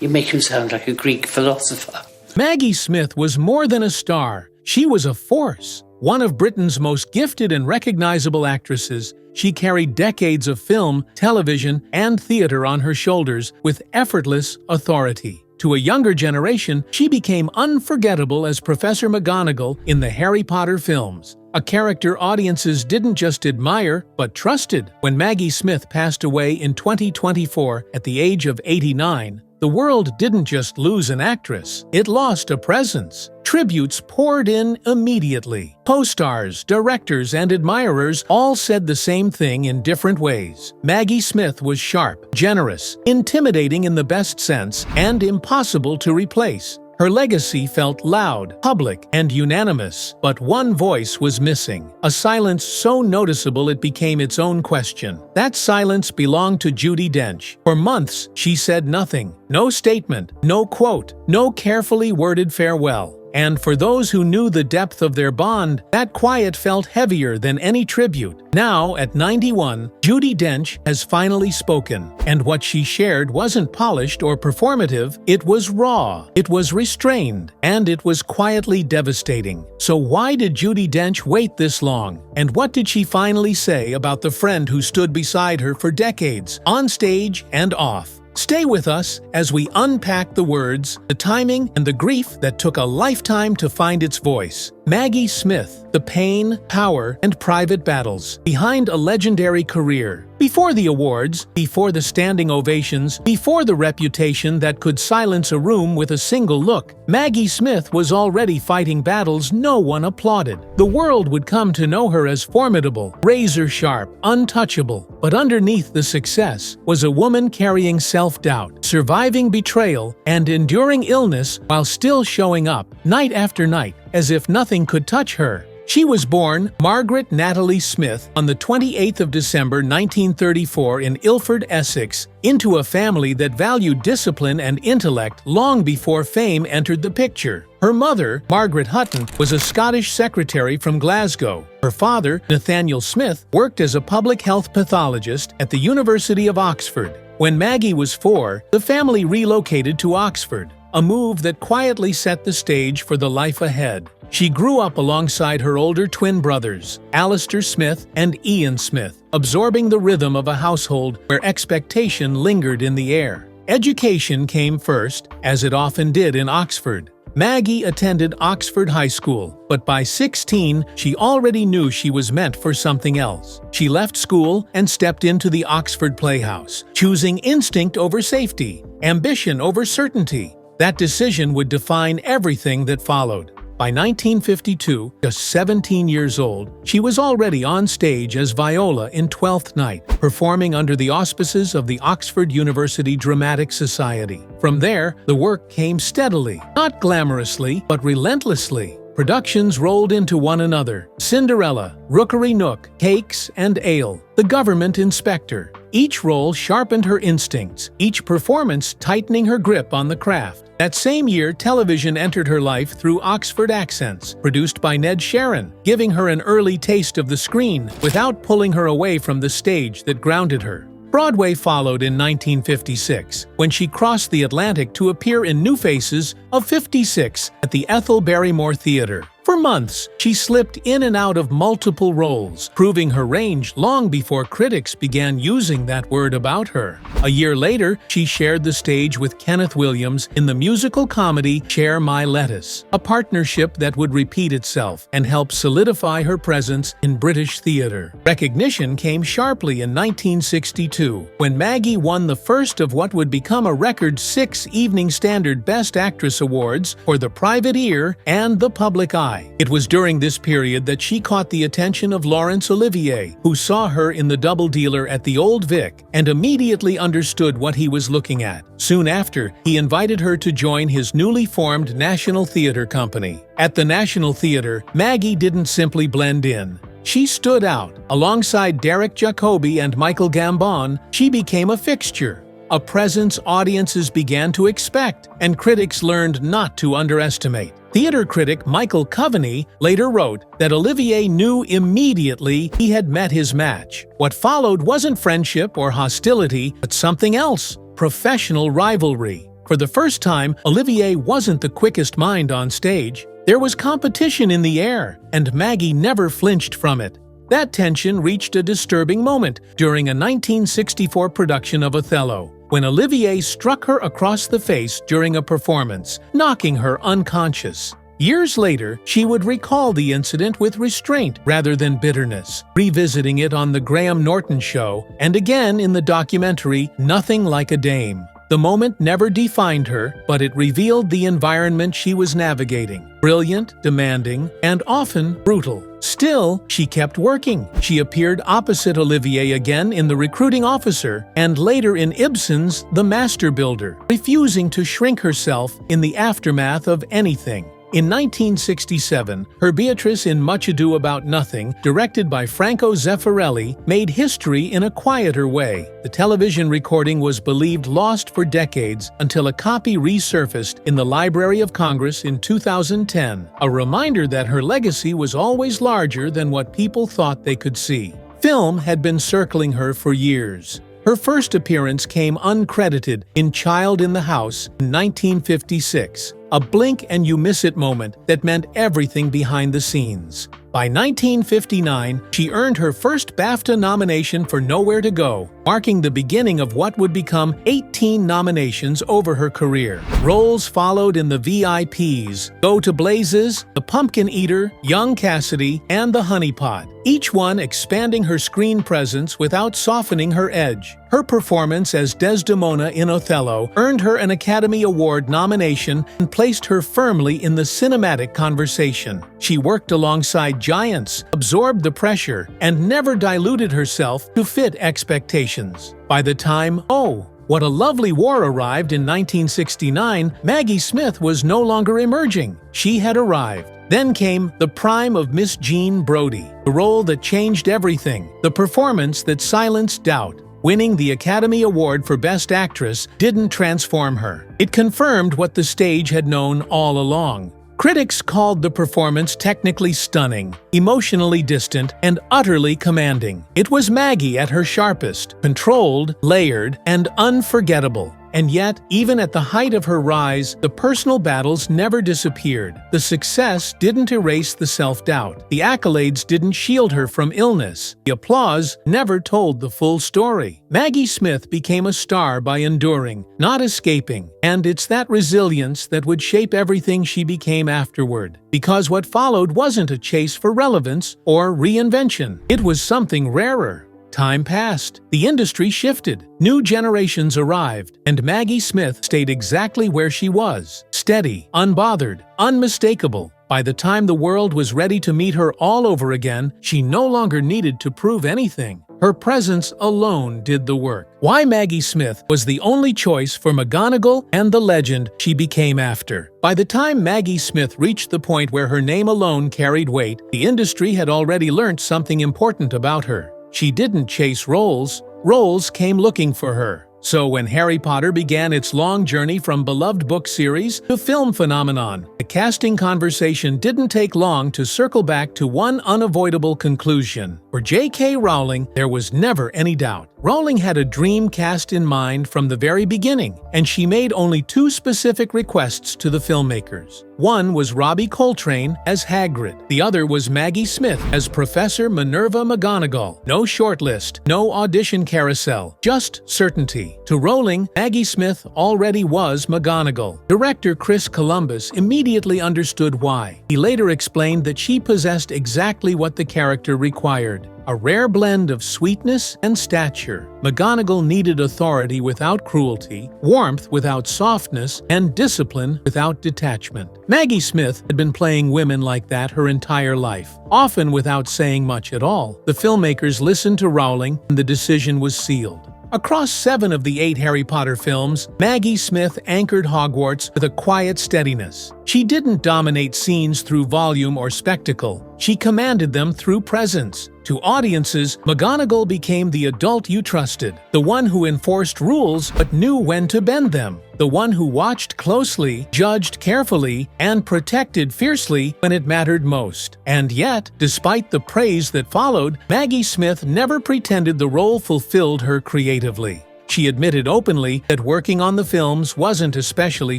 You make him sound like a Greek philosopher. Maggie Smith was more than a star. She was a force. One of Britain's most gifted and recognizable actresses, she carried decades of film, television, and theater on her shoulders with effortless authority. To a younger generation, she became unforgettable as Professor McGonagall in the Harry Potter films, a character audiences didn't just admire, but trusted. When Maggie Smith passed away in 2024 at the age of 89, the world didn't just lose an actress, it lost a presence. Tributes poured in immediately. Co-stars, directors, and admirers all said the same thing in different ways. Maggie Smith was sharp, generous, intimidating in the best sense, and impossible to replace. Her legacy felt loud, public, and unanimous, but one voice was missing, a silence so noticeable it became its own question. That silence belonged to Judi Dench. For months, she said nothing, no statement, no quote, no carefully worded farewell. And for those who knew the depth of their bond, that quiet felt heavier than any tribute. Now, at 91, Judi Dench has finally spoken, and what she shared wasn't polished or performative, it was raw, it was restrained, and it was quietly devastating. So why did Judi Dench wait this long? And what did she finally say about the friend who stood beside her for decades, on stage and off? Stay with us as we unpack the words, the timing, and the grief that took a lifetime to find its voice. Maggie Smith, the pain, power, and private battles behind a legendary career. Before the awards, before the standing ovations, before the reputation that could silence a room with a single look, Maggie Smith was already fighting battles no one applauded. The world would come to know her as formidable, razor-sharp, untouchable. But underneath the success was a woman carrying self-doubt, surviving betrayal, and enduring illness while still showing up, night after night, as if nothing could touch her. She was born Margaret Natalie Smith on the 28th of December 1934 in Ilford, Essex, into a family that valued discipline and intellect long before fame entered the picture. Her mother, Margaret Hutton, was a Scottish secretary from Glasgow. Her father, Nathaniel Smith, worked as a public health pathologist at the University of Oxford. When Maggie was 4, the family relocated to Oxford, a move that quietly set the stage for the life ahead. She grew up alongside her older twin brothers, Alistair Smith and Ian Smith, absorbing the rhythm of a household where expectation lingered in the air. Education came first, as it often did in Oxford. Maggie attended Oxford High School, but by 16, she already knew she was meant for something else. She left school and stepped into the Oxford Playhouse, choosing instinct over safety, ambition over certainty. That decision would define everything that followed. By 1952, just 17 years old, she was already on stage as Viola in Twelfth Night, performing under the auspices of the Oxford University Dramatic Society. From there, the work came steadily, not glamorously, but relentlessly. Productions rolled into one another: Cinderella, Rookery Nook, Cakes and Ale, The Government Inspector. Each role sharpened her instincts, each performance tightening her grip on the craft. That same year, television entered her life through Oxford Accents, produced by Ned Sharon, giving her an early taste of the screen without pulling her away from the stage that grounded her. Broadway followed in 1956, when she crossed the Atlantic to appear in New Faces of 56 at the Ethel Barrymore Theatre. For months, she slipped in and out of multiple roles, proving her range long before critics began using that word about her. A year later, she shared the stage with Kenneth Williams in the musical comedy Share My Lettuce, a partnership that would repeat itself and help solidify her presence in British theatre. Recognition came sharply in 1962, when Maggie won the first of what would become a record 6 Evening Standard Best Actress Awards for The Private Ear and The Public Eye. It was during this period that she caught the attention of Laurence Olivier, who saw her in The Double Dealer at the Old Vic and immediately understood what he was looking at. Soon after, he invited her to join his newly formed National Theatre Company. At the National Theatre, Maggie didn't simply blend in. She stood out. Alongside Derek Jacobi and Michael Gambon, she became a fixture, a presence audiences began to expect, and critics learned not to underestimate. Theater critic Michael Coveney later wrote that Olivier knew immediately he had met his match. What followed wasn't friendship or hostility, but something else: professional rivalry. For the first time, Olivier wasn't the quickest mind on stage. There was competition in the air, and Maggie never flinched from it. That tension reached a disturbing moment during a 1964 production of Othello, when Olivier struck her across the face during a performance, knocking her unconscious. Years later, she would recall the incident with restraint rather than bitterness, revisiting it on The Graham Norton Show and again in the documentary Nothing Like a Dame. The moment never defined her, but it revealed the environment she was navigating. Brilliant, demanding, and often brutal. Still, she kept working. She appeared opposite Olivier again in The Recruiting Officer and later in Ibsen's The Master Builder, refusing to shrink herself in the aftermath of anything. In 1967, her Beatrice in Much Ado About Nothing, directed by Franco Zeffirelli, made history in a quieter way. The television recording was believed lost for decades until a copy resurfaced in the Library of Congress in 2010, a reminder that her legacy was always larger than what people thought they could see. Film had been circling her for years. Her first appearance came uncredited in Child in the House in 1956, a blink-and-you-miss-it moment that meant everything behind the scenes. By 1959, she earned her first BAFTA nomination for Nowhere to Go, marking the beginning of what would become 18 nominations over her career. Roles followed in The VIPs, Go to Blazes, The Pumpkin Eater, Young Cassidy, and The Honey Pot, each one expanding her screen presence without softening her edge. Her performance as Desdemona in Othello earned her an Academy Award nomination and placed her firmly in the cinematic conversation. She worked alongside giants, absorbed the pressure, and never diluted herself to fit expectations. By the time Oh, What a Lovely War arrived in 1969, Maggie Smith was no longer emerging. She had arrived. Then came the prime of Miss Jean Brodie, the role that changed everything, the performance that silenced doubt. Winning the Academy Award for Best Actress didn't transform her. It confirmed what the stage had known all along. Critics called the performance technically stunning, emotionally distant, and utterly commanding. It was Maggie at her sharpest, controlled, layered, and unforgettable. And yet, even at the height of her rise, the personal battles never disappeared. The success didn't erase the self-doubt. The accolades didn't shield her from illness. The applause never told the full story. Maggie Smith became a star by enduring, not escaping. And it's that resilience that would shape everything she became afterward. Because what followed wasn't a chase for relevance or reinvention. It was something rarer. Time passed, the industry shifted, new generations arrived, and Maggie Smith stayed exactly where she was, steady, unbothered, unmistakable. By the time the world was ready to meet her all over again, she no longer needed to prove anything. Her presence alone did the work. Why Maggie Smith was the only choice for McGonagall and the legend she became after. By the time Maggie Smith reached the point where her name alone carried weight, the industry had already learnt something important about her. She didn't chase roles, roles came looking for her. So when Harry Potter began its long journey from beloved book series to film phenomenon, the casting conversation didn't take long to circle back to one unavoidable conclusion. For J.K. Rowling, there was never any doubt. Rowling had a dream cast in mind from the very beginning, and she made only two specific requests to the filmmakers. One was Robbie Coltrane as Hagrid. The other was Maggie Smith as Professor Minerva McGonagall. No shortlist, no audition carousel, just certainty. To Rowling, Maggie Smith already was McGonagall. Director Chris Columbus immediately understood why. He later explained that she possessed exactly what the character required. A rare blend of sweetness and stature. McGonagall needed authority without cruelty, warmth without softness, and discipline without detachment. Maggie Smith had been playing women like that her entire life, often without saying much at all. The filmmakers listened to Rowling, and the decision was sealed. Across 7 of the 8 Harry Potter films, Maggie Smith anchored Hogwarts with a quiet steadiness. She didn't dominate scenes through volume or spectacle. She commanded them through presence. To audiences, McGonagall became the adult you trusted, the one who enforced rules but knew when to bend them, the one who watched closely, judged carefully, and protected fiercely when it mattered most. And yet, despite the praise that followed, Maggie Smith never pretended the role fulfilled her creatively. She admitted openly that working on the films wasn't especially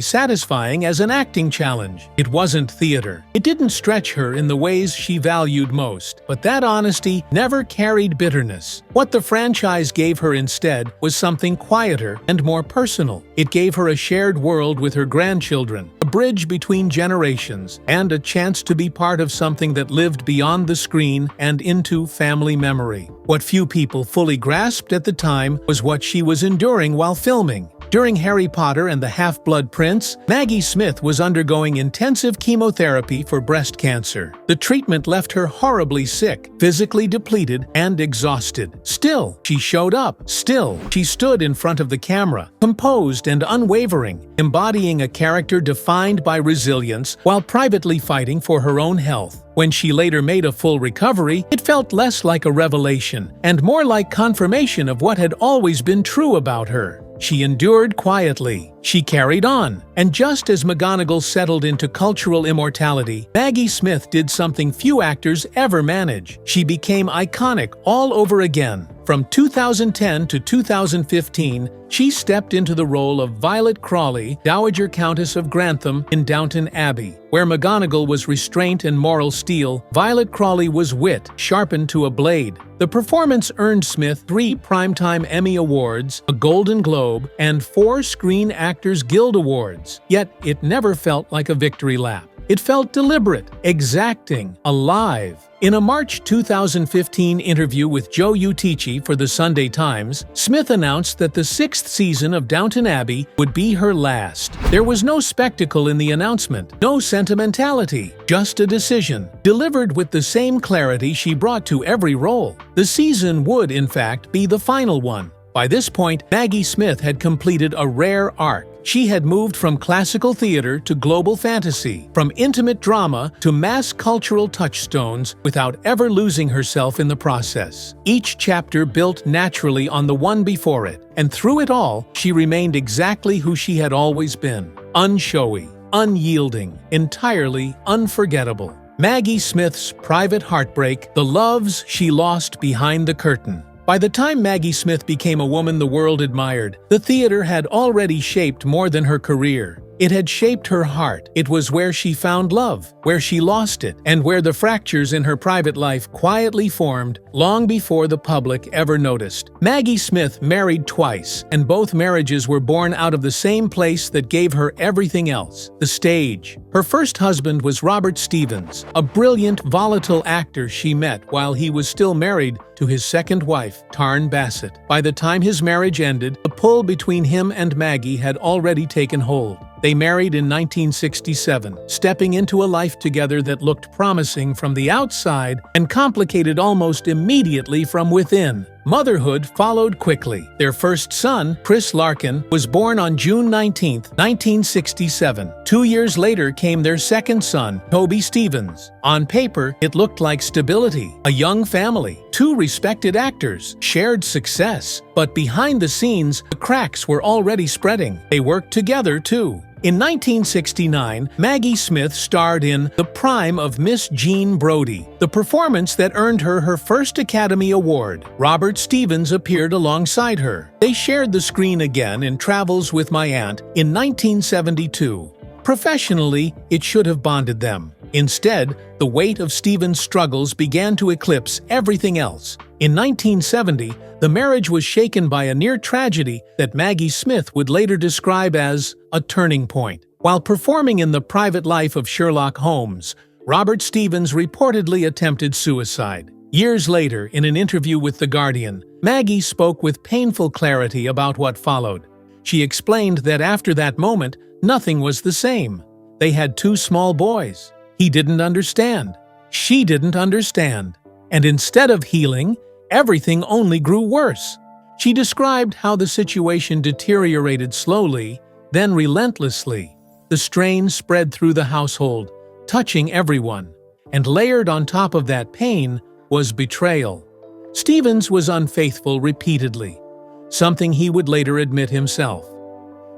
satisfying as an acting challenge. It wasn't theater. It didn't stretch her in the ways she valued most. But that honesty never carried bitterness. What the franchise gave her instead was something quieter and more personal. It gave her a shared world with her grandchildren, a bridge between generations, and a chance to be part of something that lived beyond the screen and into family memory. What few people fully grasped at the time was what she was enduring while filming. During Harry Potter and the Half-Blood Prince, Maggie Smith was undergoing intensive chemotherapy for breast cancer. The treatment left her horribly sick, physically depleted, and exhausted. Still, she showed up. Still, she stood in front of the camera, composed and unwavering, embodying a character defined by resilience while privately fighting for her own health. When she later made a full recovery, it felt less like a revelation and more like confirmation of what had always been true about her. She endured quietly. She carried on. And just as McGonagall settled into cultural immortality, Maggie Smith did something few actors ever manage. She became iconic all over again. From 2010 to 2015, she stepped into the role of Violet Crawley, Dowager Countess of Grantham in Downton Abbey. Where McGonagall was restraint and moral steel, Violet Crawley was wit, sharpened to a blade. The performance earned Smith 3 Primetime Emmy Awards, a Golden Globe, and 4 Screen Actors Guild Awards. Yet it never felt like a victory lap. It felt deliberate, exacting, alive. In a March 2015 interview with Joe Utice for the Sunday Times, Smith announced that the 6th season of Downton Abbey would be her last. There was no spectacle in the announcement, no sentimentality, just a decision, delivered with the same clarity she brought to every role. The season would, in fact, be the final one. By this point, Maggie Smith had completed a rare arc. She had moved from classical theater to global fantasy, from intimate drama to mass cultural touchstones without ever losing herself in the process. Each chapter built naturally on the one before it, and through it all, she remained exactly who she had always been: unshowy, unyielding, entirely unforgettable. Maggie Smith's private heartbreak, the loves she lost behind the curtain. By the time Maggie Smith became a woman the world admired, the theater had already shaped more than her career. It had shaped her heart. It was where she found love, where she lost it, and where the fractures in her private life quietly formed long before the public ever noticed. Maggie Smith married twice, and both marriages were born out of the same place that gave her everything else: the stage. Her first husband was Robert Stevens, a brilliant, volatile actor she met while he was still married to his second wife, Tarn Bassett. By the time his marriage ended, the pull between him and Maggie had already taken hold. They married in 1967, stepping into a life together that looked promising from the outside and complicated almost immediately from within. Motherhood followed quickly. Their first son, Chris Larkin, was born on June 19, 1967. 2 years later came their second son, Toby Stevens. On paper, it looked like stability, a young family, 2 respected actors, shared success. But behind the scenes, the cracks were already spreading. They worked together, too. In 1969, Maggie Smith starred in The Prime of Miss Jean Brodie, the performance that earned her her first Academy Award. Robert Stevens appeared alongside her. They shared the screen again in Travels with My Aunt in 1972. Professionally, it should have bonded them. Instead, the weight of Stevens' struggles began to eclipse everything else. In 1970, the marriage was shaken by a near tragedy that Maggie Smith would later describe as a turning point. While performing in The Private Life of Sherlock Holmes, Robert Stevens reportedly attempted suicide. Years later, in an interview with The Guardian, Maggie spoke with painful clarity about what followed. She explained that after that moment, nothing was the same. They had 2 small boys. He didn't understand. She didn't understand. And instead of healing, everything only grew worse. She described how the situation deteriorated slowly, then relentlessly. The strain spread through the household, touching everyone. And layered on top of that pain was betrayal. Stevens was unfaithful repeatedly, something he would later admit himself.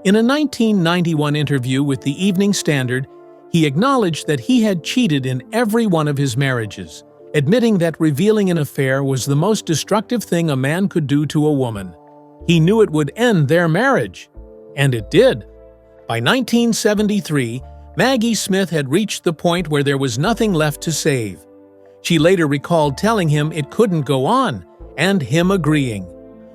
In a 1991 interview with the Evening Standard, he acknowledged that he had cheated in every one of his marriages, admitting that revealing an affair was the most destructive thing a man could do to a woman. He knew it would end their marriage. And it did. By 1973, Maggie Smith had reached the point where there was nothing left to save. She later recalled telling him it couldn't go on, and him agreeing.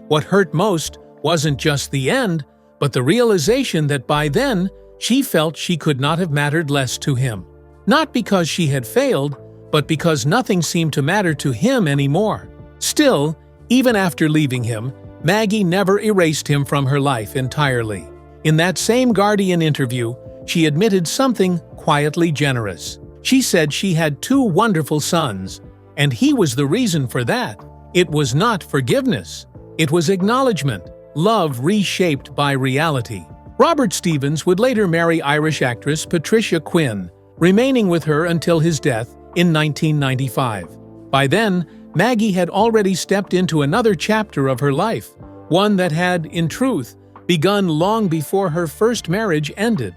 What hurt most wasn't just the end, but the realization that by then, she felt she could not have mattered less to him. Not because she had failed, but because nothing seemed to matter to him anymore. Still, even after leaving him, Maggie never erased him from her life entirely. In that same Guardian interview, she admitted something quietly generous. She said she had 2 wonderful sons, and he was the reason for that. It was not forgiveness. It was acknowledgement, love reshaped by reality. Robert Stevens would later marry Irish actress Patricia Quinn, remaining with her until his death in 1995. By then, Maggie had already stepped into another chapter of her life, one that had, in truth, begun long before her first marriage ended.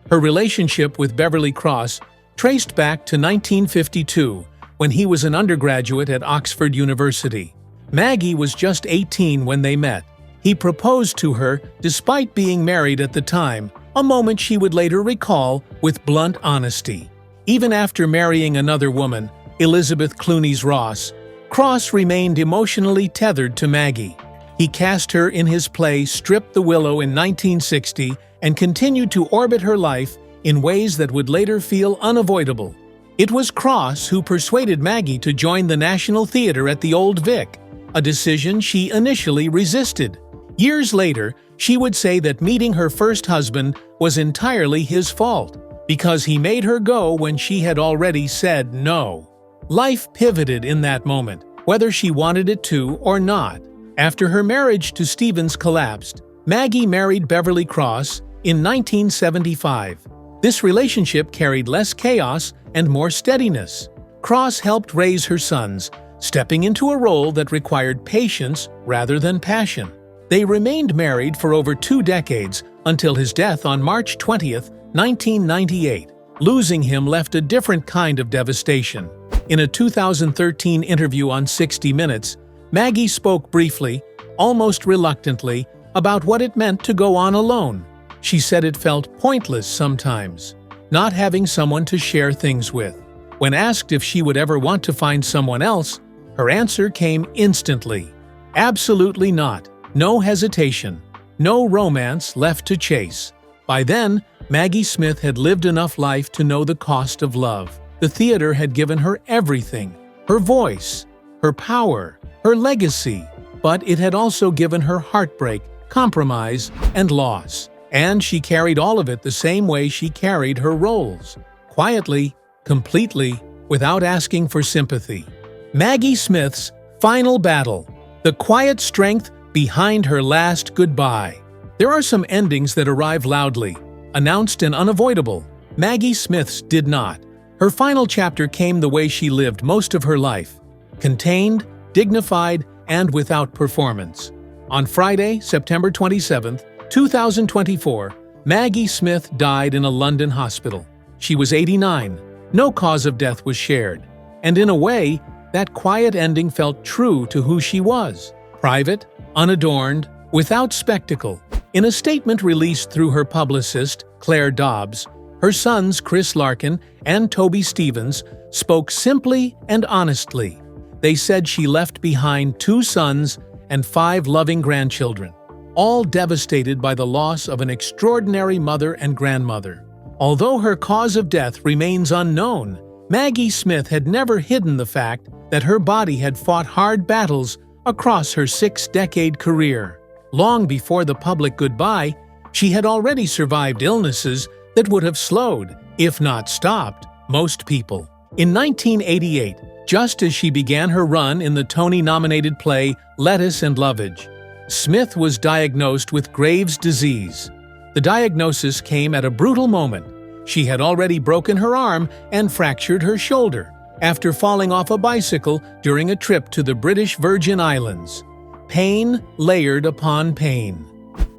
Her relationship with Beverly Cross traced back to 1952, when he was an undergraduate at Oxford University. Maggie was just 18 when they met. He proposed to her despite being married at the time, a moment she would later recall with blunt honesty. Even after marrying another woman, Elizabeth Clooney's Ross, Cross remained emotionally tethered to Maggie. He cast her in his play Strip the Willow in 1960 and continued to orbit her life in ways that would later feel unavoidable. It was Cross who persuaded Maggie to join the National Theatre at the Old Vic, a decision she initially resisted. Years later, she would say that meeting her first husband was entirely his fault, because he made her go when she had already said no. Life pivoted in that moment, whether she wanted it to or not. After her marriage to Stevens collapsed, Maggie married Beverly Cross in 1975. This relationship carried less chaos and more steadiness. Cross helped raise her sons, stepping into a role that required patience rather than passion. They remained married for over 2 decades until his death on March 20, 1998. Losing him left a different kind of devastation. In a 2013 interview on 60 Minutes, Maggie spoke briefly, almost reluctantly, about what it meant to go on alone. She said it felt pointless sometimes, not having someone to share things with. When asked if she would ever want to find someone else, her answer came instantly. Absolutely not. No hesitation. No romance left to chase. By then, Maggie Smith had lived enough life to know the cost of love. The theater had given her everything: her voice, her power, her legacy. But it had also given her heartbreak, compromise, and loss. And she carried all of it the same way she carried her roles. Quietly, completely, without asking for sympathy. Maggie Smith's final battle. The quiet strength behind her last goodbye. There are some endings that arrive loudly, announced and unavoidable. Maggie Smith's did not. Her final chapter came the way she lived most of her life. Contained, dignified, and without performance. On Friday, September 27, 2024, Maggie Smith died in a London hospital. She was 89. No cause of death was shared. And in a way, that quiet ending felt true to who she was. Private, unadorned, without spectacle. In a statement released through her publicist, Claire Dobbs, her sons Chris Larkin and Toby Stevens spoke simply and honestly. They said she left behind 2 sons and 5 loving grandchildren, all devastated by the loss of an extraordinary mother and grandmother. Although her cause of death remains unknown, Maggie Smith had never hidden the fact that her body had fought hard battles across her 6-decade career. Long before the public goodbye, she had already survived illnesses that would have slowed, if not stopped, most people. In 1988, just as she began her run in the Tony-nominated play Lettuce and Lovage, Smith was diagnosed with Graves' disease. The diagnosis came at a brutal moment. She had already broken her arm and fractured her shoulder after falling off a bicycle during a trip to the British Virgin Islands. Pain layered upon pain.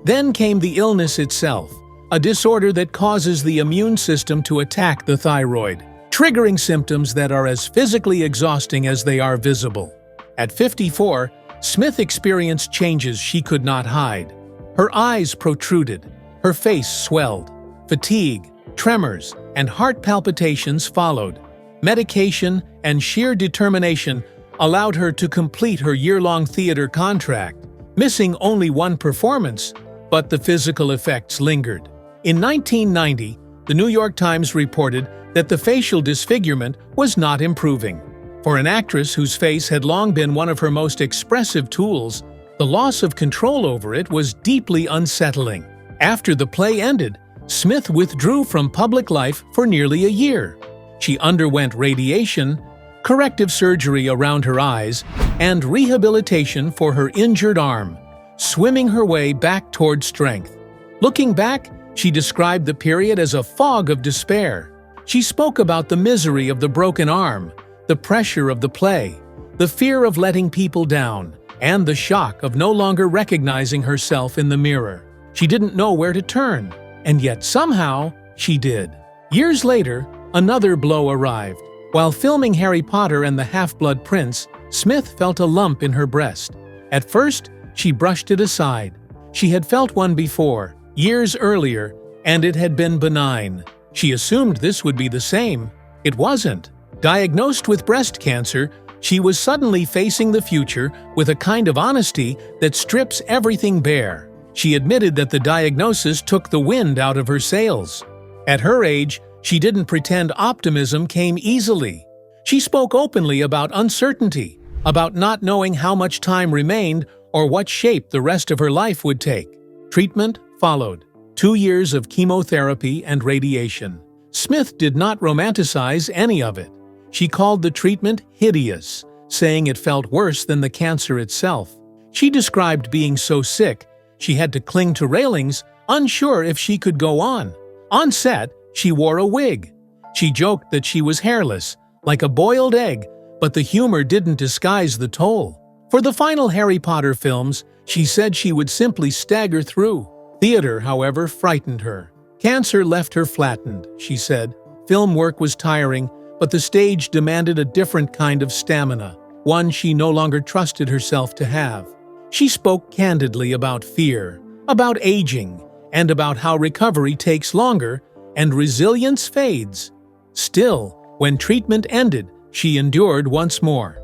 Then came the illness itself, a disorder that causes the immune system to attack the thyroid, triggering symptoms that are as physically exhausting as they are visible. At 54, Smith experienced changes she could not hide. Her eyes protruded, her face swelled. Fatigue, tremors, and heart palpitations followed. Medication and sheer determination allowed her to complete her year-long theater contract, missing only one performance, but the physical effects lingered. In 1990, the New York Times reported that the facial disfigurement was not improving. For an actress whose face had long been one of her most expressive tools, the loss of control over it was deeply unsettling. After the play ended, Smith withdrew from public life for nearly a year. She underwent radiation, corrective surgery around her eyes, and rehabilitation for her injured arm, swimming her way back toward strength. Looking back, she described the period as a fog of despair. She spoke about the misery of the broken arm, the pressure of the play, the fear of letting people down, and the shock of no longer recognizing herself in the mirror. She didn't know where to turn, and yet somehow she did. Years later, another blow arrived. While filming Harry Potter and the Half-Blood Prince, Smith felt a lump in her breast. At first, she brushed it aside. She had felt one before, years earlier, and it had been benign. She assumed this would be the same. It wasn't. Diagnosed with breast cancer, she was suddenly facing the future with a kind of honesty that strips everything bare. She admitted that the diagnosis took the wind out of her sails. At her age, she didn't pretend optimism came easily. She spoke openly about uncertainty, about not knowing how much time remained or what shape the rest of her life would take. Treatment followed. 2 years of chemotherapy and radiation. Smith did not romanticize any of it. She called the treatment hideous, saying it felt worse than the cancer itself. She described being so sick, she had to cling to railings, unsure if she could go on. On set, she wore a wig. She joked that she was hairless, like a boiled egg, but the humor didn't disguise the toll. For the final Harry Potter films, she said she would simply stagger through. Theater, however, frightened her. Cancer left her flattened, she said. Film work was tiring, but the stage demanded a different kind of stamina, one she no longer trusted herself to have. She spoke candidly about fear, about aging, and about how recovery takes longer and resilience fades. Still, when treatment ended, she endured once more.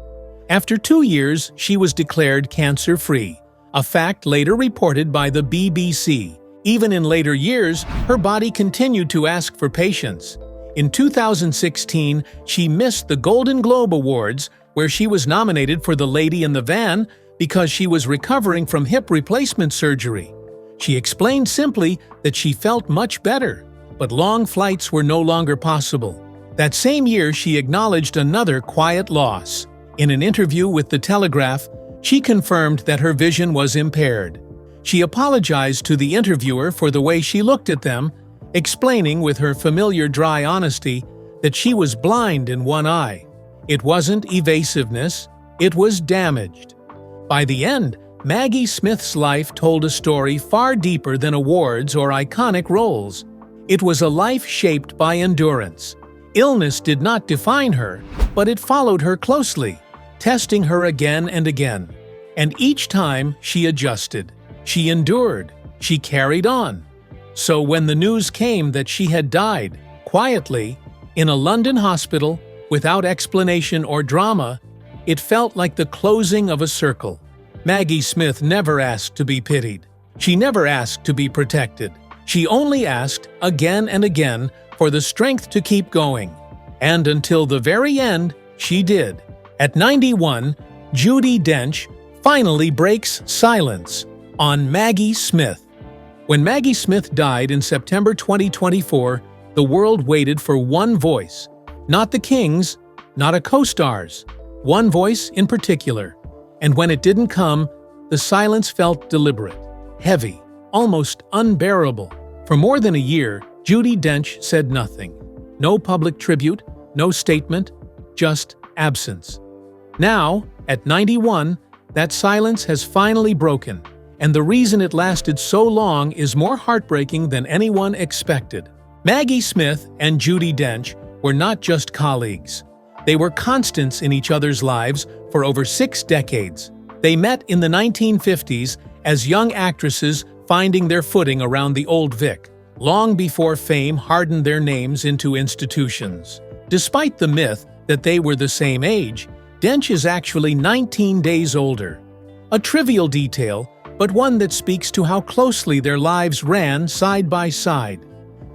After 2 years, she was declared cancer-free, a fact later reported by the BBC. Even in later years, her body continued to ask for patience. In 2016, she missed the Golden Globe Awards, where she was nominated for The Lady in the Van because she was recovering from hip replacement surgery. She explained simply that she felt much better, but long flights were no longer possible. That same year, she acknowledged another quiet loss. In an interview with The Telegraph, she confirmed that her vision was impaired. She apologized to the interviewer for the way she looked at them, explaining with her familiar dry honesty that she was blind in one eye. It wasn't evasiveness, it was damaged. By the end, Maggie Smith's life told a story far deeper than awards or iconic roles. It was a life shaped by endurance. Illness did not define her, but it followed her closely, testing her again and again. And each time she adjusted. She endured. She carried on. So when the news came that she had died, quietly, in a London hospital, without explanation or drama, it felt like the closing of a circle. Maggie Smith never asked to be pitied. She never asked to be protected. She only asked, again and again, for the strength to keep going. And until the very end, she did. At 91, Judi Dench finally breaks silence on Maggie Smith. When Maggie Smith died in September 2024, the world waited for one voice. Not the King's, not a co-star's. One voice in particular. And when it didn't come, the silence felt deliberate, heavy, almost unbearable. For more than a year, Judi Dench said nothing. No public tribute, no statement, just absence. Now, at 91, that silence has finally broken, and the reason it lasted so long is more heartbreaking than anyone expected. Maggie Smith and Judi Dench were not just colleagues. They were constants in each other's lives for over 6 decades. They met in the 1950s as young actresses finding their footing around the Old Vic, long before fame hardened their names into institutions. Despite the myth that they were the same age, Dench is actually 19 days older. A trivial detail, but one that speaks to how closely their lives ran side by side.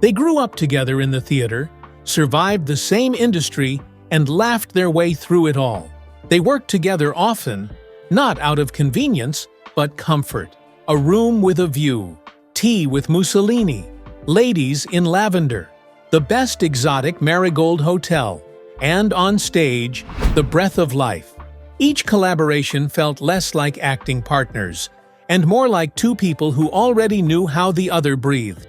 They grew up together in the theater, survived the same industry, and laughed their way through it all. They worked together often, not out of convenience, but comfort. A room with a view, tea with Mussolini, ladies in lavender, the best exotic Marigold Hotel, and on stage, the breath of life. Each collaboration felt less like acting partners, and more like two people who already knew how the other breathed.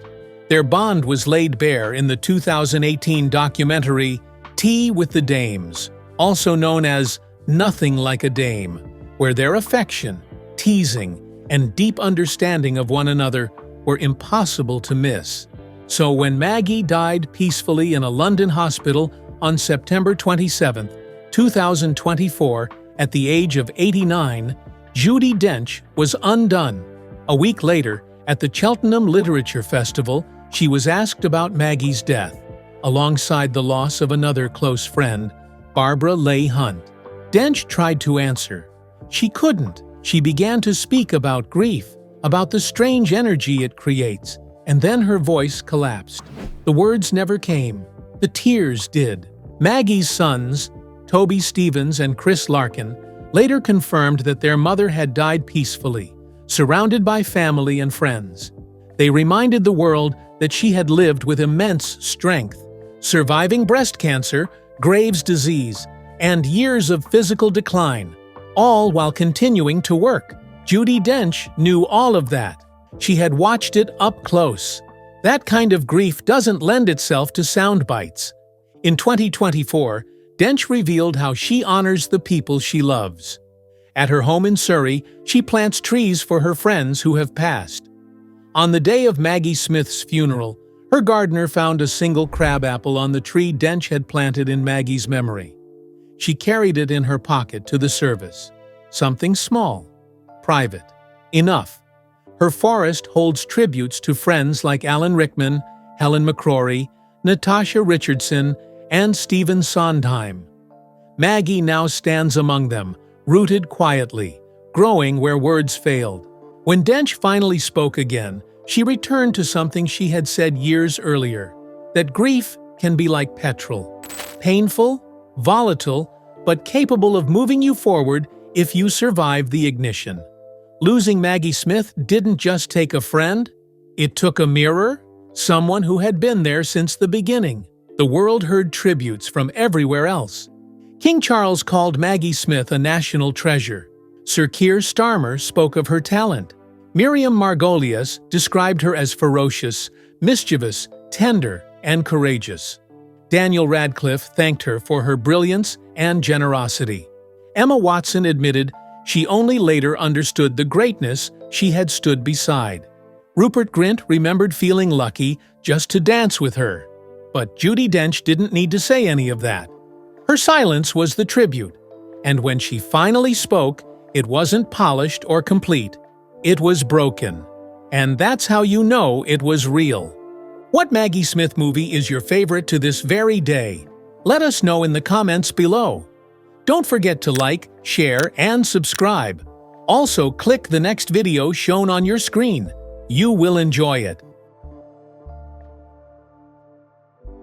Their bond was laid bare in the 2018 documentary Tea with the Dames, also known as Nothing Like a Dame, where their affection, teasing, and deep understanding of one another were impossible to miss. So when Maggie died peacefully in a London hospital on September 27, 2024, at the age of 89, Judi Dench was undone. A week later, at the Cheltenham Literature Festival, she was asked about Maggie's death, alongside the loss of another close friend, Barbara Leigh Hunt. Dench tried to answer. She couldn't. She began to speak about grief, about the strange energy it creates, and then her voice collapsed. The words never came. The tears did. Maggie's sons, Toby Stevens and Chris Larkin, later confirmed that their mother had died peacefully, surrounded by family and friends. They reminded the world that she had lived with immense strength, surviving breast cancer, Graves' disease, and years of physical decline, all while continuing to work. Judi Dench knew all of that. She had watched it up close. That kind of grief doesn't lend itself to sound bites. In 2024, Dench revealed how she honors the people she loves. At her home in Surrey, she plants trees for her friends who have passed. On the day of Maggie Smith's funeral, her gardener found a single crabapple on the tree Dench had planted in Maggie's memory. She carried it in her pocket to the service. Something small, private, enough. Her forest holds tributes to friends like Alan Rickman, Helen McCrory, Natasha Richardson, and Stephen Sondheim. Maggie now stands among them, rooted quietly, growing where words failed. When Dench finally spoke again, she returned to something she had said years earlier, that grief can be like petrol, painful, volatile, but capable of moving you forward if you survive the ignition. Losing Maggie Smith didn't just take a friend, it took a mirror, someone who had been there since the beginning. The world heard tributes from everywhere else. King Charles called Maggie Smith a national treasure. Sir Keir Starmer spoke of her talent. Miriam Margolius described her as ferocious, mischievous, tender, and courageous. Daniel Radcliffe thanked her for her brilliance and generosity. Emma Watson admitted she only later understood the greatness she had stood beside. Rupert Grint remembered feeling lucky just to dance with her. But Judi Dench didn't need to say any of that. Her silence was the tribute, and when she finally spoke, it wasn't polished or complete. It was broken. And that's how you know it was real. What Maggie Smith movie is your favorite to this very day? Let us know in the comments below. Don't forget to like, share, and subscribe. Also, click the next video shown on your screen. You will enjoy it.